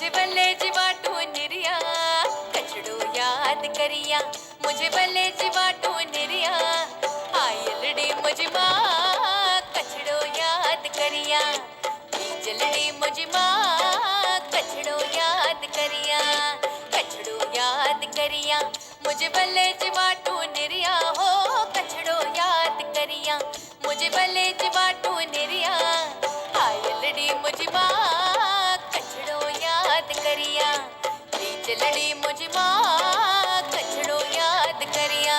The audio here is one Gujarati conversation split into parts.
मुझे बल्ले जीवाटू निरिया कचड़ो याद करिया मुझे बल्ले जीवाटू निरिया आयलड़ी मुझे माँ कचड़ो याद करिया जलड़ी मुझे माँ कचड़ो याद करिया कचड़ो याद करिया मुझे बल्ले जीवाटू निरिया हो कचड़ो याद करिया मुझे बल्ले जीवाटू निरिया आयलड़ी मुझे माँ कचड़ो याद करिया जलड़ी मुझे माँ कचड़ो याद करिया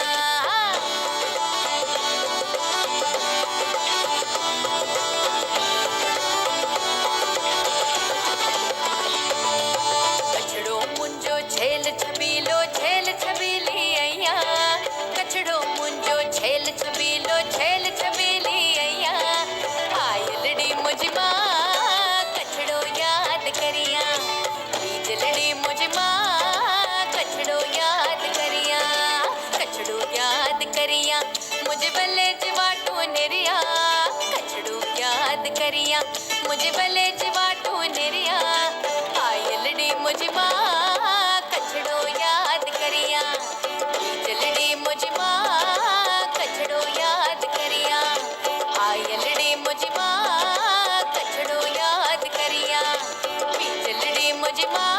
कचड़ो मुंजो झेल छबीली अया कचड़ो मुंजो झेल छबीली अया आयलड़ी मुझे माँ कचड़ो याद करिया जलड़ी मुझे माँ कचड़ो याद करिया कचड़ो याद करिया मुझे बल्ले जीवाटू निरिया कचड़ो याद करिया मुझे बल्ले जीवाटू निरिया आयलड़ी मुझे माँ कचड़ो याद करिया जलड़ी मुझे माँ कचड़ो याद करिया आयलड़ी मुझे माँ कचड़ो याद करिया जलड़ी मुझे माँ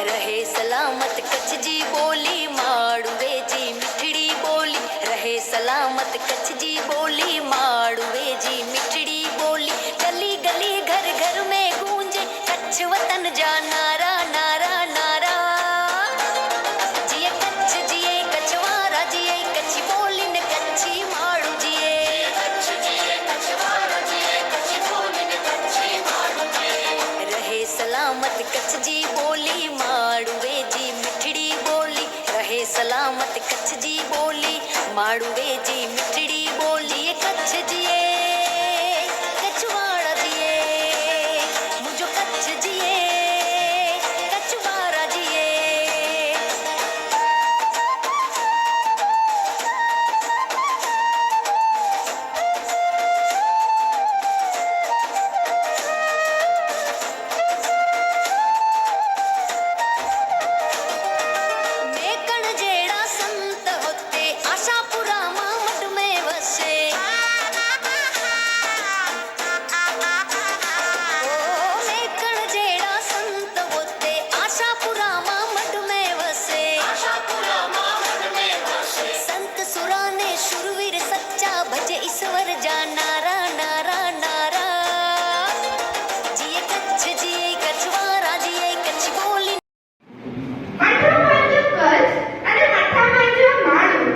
रहे सलामत कच्छ जी बोली माड़ुवे जी मिठड़ी बोली रहे सलामत कच्छ जी बोली माड़ुवे जी मिठड़ी बोली गली गली घर घर में गूंजे कच्छ वतन जा नारा नारा नारा जिए कच्छ जिए कछवारा जिए कच्छ बोली न कच्छी माड़ू जिए रहे सलामत कच्छ जी बोली माड़ुवे जी मिठड़ी बोली रहे सलामत कच्छ जी बोली माड़ुवे जी मिठड़ी बोली ये कच्छ जिए कछवाड़ा जिए मुझो कच्छ जिए कछवाड़ा जिए मैं कण जेड़ा संत होते आशापुरा मां मठ में वसे मैं कण जेड़ा संत होते आशापुरा मां मठ में वसे संत सुराने शुरवीर सच्चा भजे ईश्वर जा नारा नारा नारा जिए कच्छ जिए कछवारा जिए कच्छ बोली મઠ્ઠુમાંથી કચ્છ અને મઠ્ઠામાંથી માળું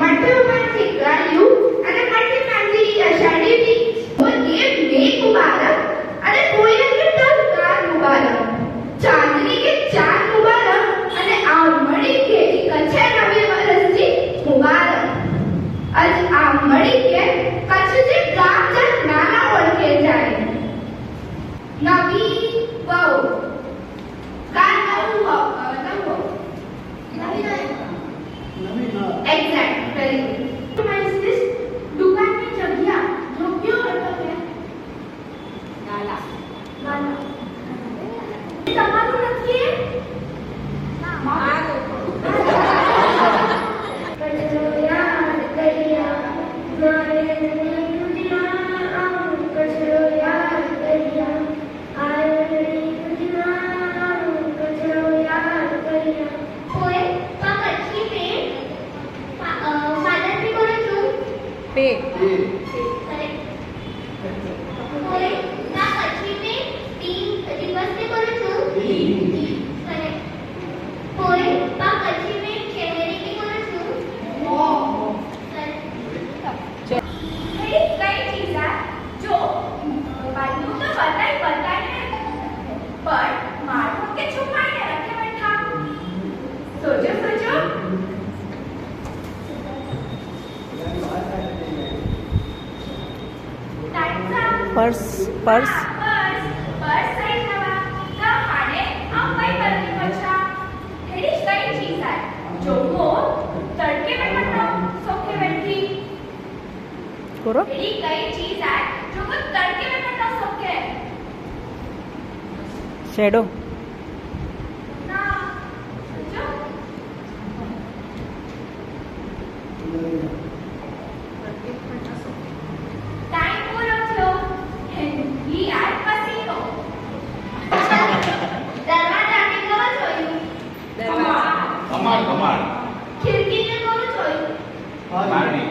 મઠ્ઠુમાંથી ગળ્યું અને મઠ્ઠીમાંથી અષાઢી બીજ બોલીએ મેઘ મુબારક અને કોયલને ટહુકાર મુબારક ચાંદની કે ચાંદ મુબારક અને આ મળી કે કચ્છે નવે વરસથી મુબારક આજ આ મળી કે કચ્છ જે ગામ જન નાના ઓળખે જાય નવી વહુ કાલ નવું વહુ Exact, very good. This દુકાનની જગ્યા યોગ્ય હતો કે ગાલા તમારું નથી મારો કચરો યાદ કરિયા મારે દુનિયા આવું કચરો યાદ કરિયા આયડી દુનિયા આવું કચરો યાદ કરિયા કોઈ પકડથી પે ફાધર થી બોલું છું पे કરેક્ટ કોઈ ના પછી પે ટીમ દિવસ થી બોલું છું પર્સ पर्स सही नवा ना खाने हम कई बदली बचा हेडी कई चीज है जो वो तड़के में बनना सोखे बैठी કરો हेडी कई चीज है जो वो तड़के में बनना सोखे શેડો ना जो टाइम पूरो थयो ही आज पसीनो दरवाजा ने कवर જોયું કમાડ ખિડકીને કवर જોયું બારી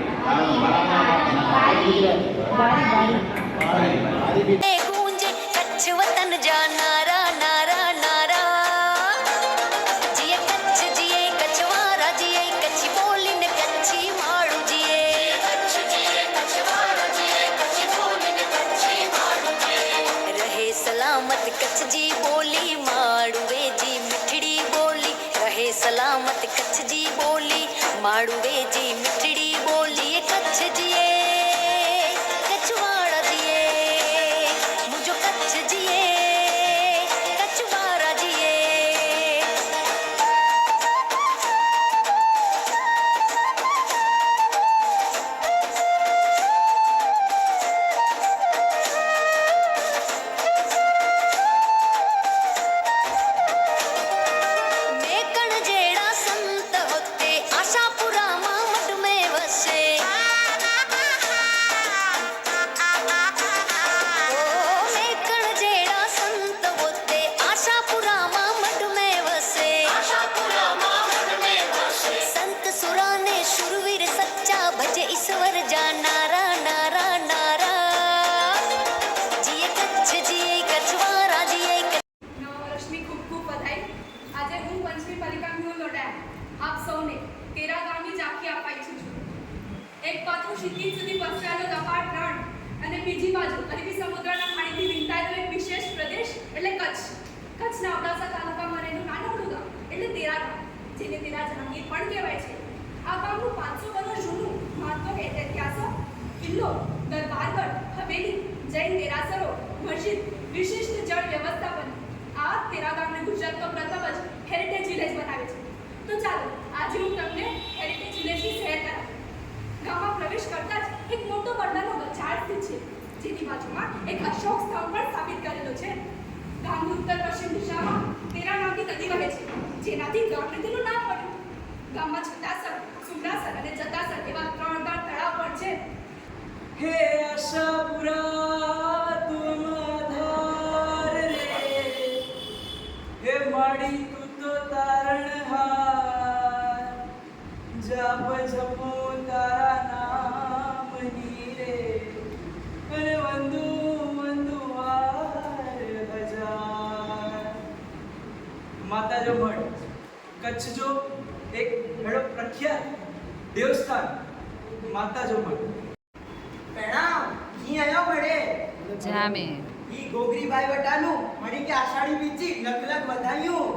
गूंजे कच्छ वतन जा नारा नारा नारा जिए कच्छ जिए कछवारा जिए कच्छी बोली ने कच्छी माड़ू जिए कच्छ जिए कछवारा जिए कच्छी बोली ने कच्छी माड़ू जिए रहे सलामत कच्छ जी बोली माड़ू वे जी मिठड़ी बोली रहे सलामत कच्छ जी बोली माड़ू वे जी मिठड़ी बोली ये कच्छ जिए कछवाड़ा जिए मुझो कच्छ जिए कछवाड़ा जिए મેકણ જેડા સંત હોતે આશાપુરા માં મઢ में વસે ओ મેકણ જેડા સંત હોતે આશાપુરા માં મઢ में વસે આશાપુરા માં મઢ में વસે સંત સુરા ને શુરવીર સચ્ચા ભજે ઈશ્વર જા નારા નારા નારા જીએ કચ્છ જીએ કછવારા જીએ નવા વર્ષની ખૂબ ખૂબ બધાઈ આજે હું પંચમી પાલિકાનું લોટાયા આપ સૌને તેરા ગામની ઝાંખી આપવા ઈચ્છું છું એક પાથરું સિક્કિમ સુધી પસરેલો દપાટ રણ અને બીજી બાજુ અરબી સમુદ્રના પાણીથી વીંટાયેલો એક વિશેષ પ્રદેશ એટલે કચ્છના અબડાસા તાલુકામાં રહેલું નાનકડું ગામ એટલે તેરા ગામ જેને તેરા જહાંગીર પણ કહેવાય છે આ ગામનું 500 વર્ષ જૂનું મહત્વ ઇતિહાસ કિલ્લો દરબારગઢ હવેલી જૈન દેરાસરો મસ્જિદ વિશિષ્ટ જળ વ્યવસ્થાપન આ તેરા ગામને ગુજરાતનો પ્રથમ જ હેરિટેજ વિલેજ બનાવે છે તો ચાલો આજે હું તમને હેરિટેજ વિલેજની સૈર કરાવું ગામમાં પ્રવેશ કરતા જ એક મોટો વડલાનો ઝાડ સ્થિત છે જેની બાજુમાં એક અશોક સ્તંભ પણ સ્થાપિત કરેલો છે ગામની ઉત્તર પશ્ચિમ દિશામાં તેરા નામની નદી વહે છે જેનાથી ગામને તેનું નામ પડ્યું ગામમાં છતાસર સુમરાસર અને જતાસર એવા 3 ગામ તળાવ પણ છે हे आशापुरा तुम आधार रे हे माड़ी तू तो तारणहार जाप जपो तारा नाम नीरे अरे वंदु वंदु वार हजार माता जो मठ कच्छ जो एक बड़ो प्रख्यात देवस्थान माता जो मठ પ્રણામ જી આયો મળે જામે ઈ ગોગરી બાઈ વટાનું મળી કે આષાઢી બીજી લખ વધાયું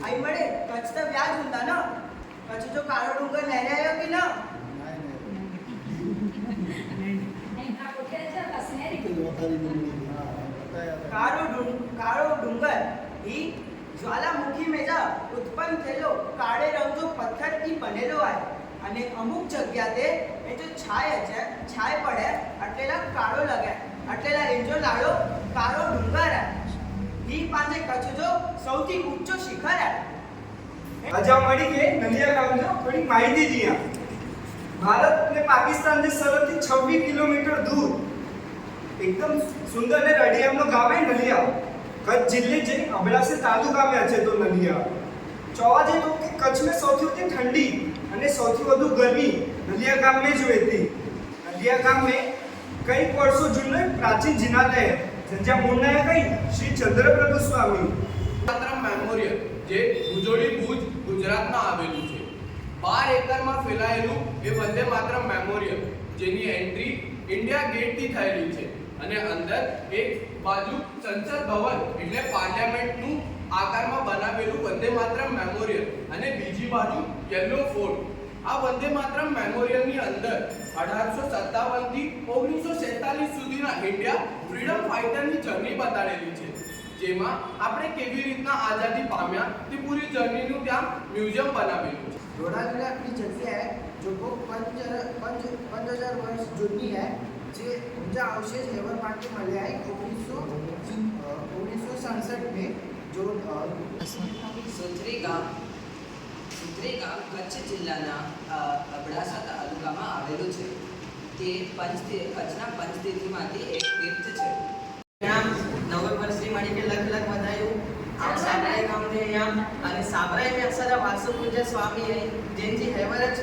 આઈ મળે કચ્છ તો વ્યાજ ਹੁੰਦਾ ન કચ્છ જો કાળો ડુંગર લહેરાયો કે ન કાળો ડુંગર ઈ જ્વાલામુખી મેજા ઉત્પન્ન થયેલો કાળે રંગનો પથ્થરથી બનેલો હોય અને અમુક જગ્યાએ એ જો છાય છે છાય પડે એટલેલા કાળો લગે એટલેલા રેંજો લાડો કાળો ડુંગર ઈ પાંજે કચ્છ જો સૌથી ઊંચો શિખર હે અજા મળી કે નલિયા ગામ જો થોડી માહિતી દિયા ભારત અને પાકિસ્તાન જે સરહદથી 26 કિલોમીટર दूर एकदम सुंदर ने रडियामનો ગામ હે નલિયા કચ્છ જિલ્લે જે અબડાસા તાલુકામાં છે તો નલિયા જોવા જઈએ તો કે કચ્છ में સૌથી વધુ ઠંડી અને સૌથી વધુ ગરમી નલિયા ગામ में જ રહેતી નલિયા ગામ में कई वर्षों जूનું प्राचीन जिनालय है जंजा मूળના કઈ શ્રી ચંદ્રપ્રભુ સ્વામી માત્ર મેમોરિયલ જે ભુજોડી ભુજ ગુજરાતમાં આવેલું છે 12 એકરમાં ફેલાયેલું એ વંદે માતરમ મેમોરિયલ જેની એન્ટ્રી ઇન્ડિયા ગેટથી થયેલી છે અને અંદર એક બાજુ સંસદ ભવન એટલે પાર્લામેન્ટનું આકારમાં બનાવેલું વંદે માતરમ મેમોરિયલ અને બીજી બાજુ યલો ફોર્ટ આ વંદે માતરમ મેમોરિયલની અંદર 1857 થી 1947 સુધીના ઇન્ડિયા ફ્રીડમ ફાઇટરની જર્ની બતાડેલી છે, જેમાં આપણે કેવી રીતના આઝાદી પામ્યા તે પૂરી જર્નીનું ત્યાં મ્યુઝિયમ બનાવેલું છે। धोलावीरा अपनी जगह है जो को 5000 वर्ष जूनी है जे उनका अवशेष हेवर पार्क में मिले है 1967 में जो સુત્રી ગામ કચ્છ જિલ્લાના અબડાસા તાલુકામાં આવેલું છે। તે કચ્છના પંચતીર્થમાંથી એક તીર્થ છે। ત્યાં નવવર્ષની માડી કે લખ વધાયું આ સાબરાઈ ગામને અહીંયા અને સાબરાઈ में अक्सर वासु पूज्य स्वामी है जिनकी हैवरज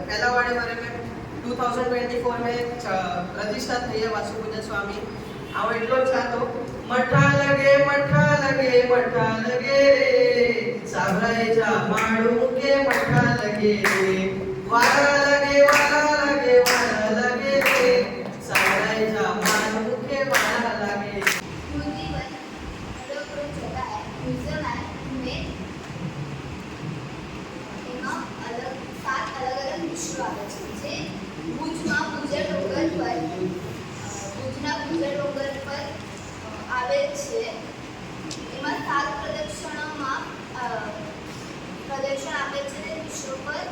पहला वाड़े बारे में 2024 में प्रतिष्ठा થઈ है वासु पूज्य स्वामी। આવો એટલો જ હતો મઠા લગે રે સાબરાઈ જા માડું કે મઠા લગે રે વારા લગે રે સાબરાઈ જા માડું કે વારા લગે। મૂર્તિવન અડોપરો જગા है म्यूजियम है में એમાં 7 અલગ વિષયો આવે છે જે ભુજના ભુજર ડોંગર પર આવે છે। એમાં 7 પ્રદક્ષિણામાં પ્રદર્શન આપે છે વિષયો પર।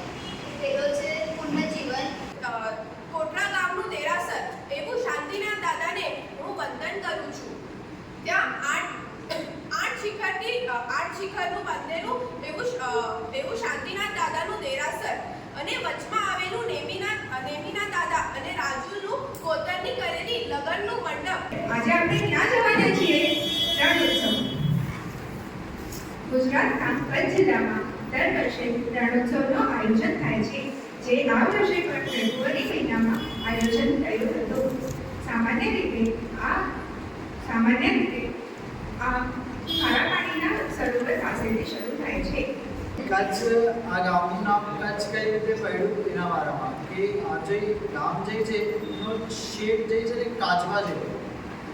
પહેલો છે પુનઃજીવન। કોટડા ગામનું દેરાસર એવું શાંતિનાથ દાદાને હું વંદન કરું છું। ત્યાં આઠ શિખરનું બંધેલું એવું શાંતિનાથ દાદાનું દેરાસર અને વચમાં આવેલું નેમિનાથ દાદા અને રાજુનું કોતરની કરેલી લગનનું મંડપ। આજે આપણે ક્યાં જવાના છીએ? રણોત્સવ। ગુજરાતના કચ્છ જિલ્લામાં દર વર્ષે રણોત્સવનું આયોજન થાય છે, જે આ વર્ષે પણ ફેબ્રુઆરી મહિનામાં આયોજન થયું હતું। સામાન્ય રીતે આ ખારા પાણીના સરોવર પાસેથી શરૂ થાય છે। કચ્છ આ ગામનું નામ કચ્છ કઈ રીતે પડ્યું એના બારામાં કે આ જે ગામ જે છે એનો શેપ જે છે એ કાચબા જેવો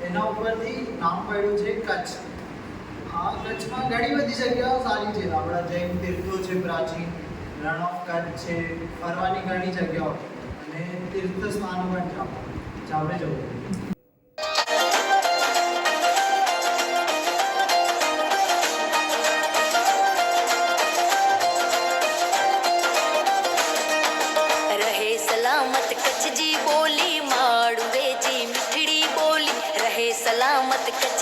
એના ઉપરથી નામ પડ્યું છે કચ્છ। આ કચ્છમાં ઘણી બધી જગ્યાઓ સારી છે, આપણા જૈન તીર્થો છે પ્રાચીન, રણ ઓફ કચ્છ છે, ફરવાની ઘણી જગ્યાઓ અને તીર્થ સ્થાનો પણ છે આપણે જવું। रहे सलामत कच्छ जी बोली माड़ुए जी मिठड़ी बोली रहे सलामत कच्छ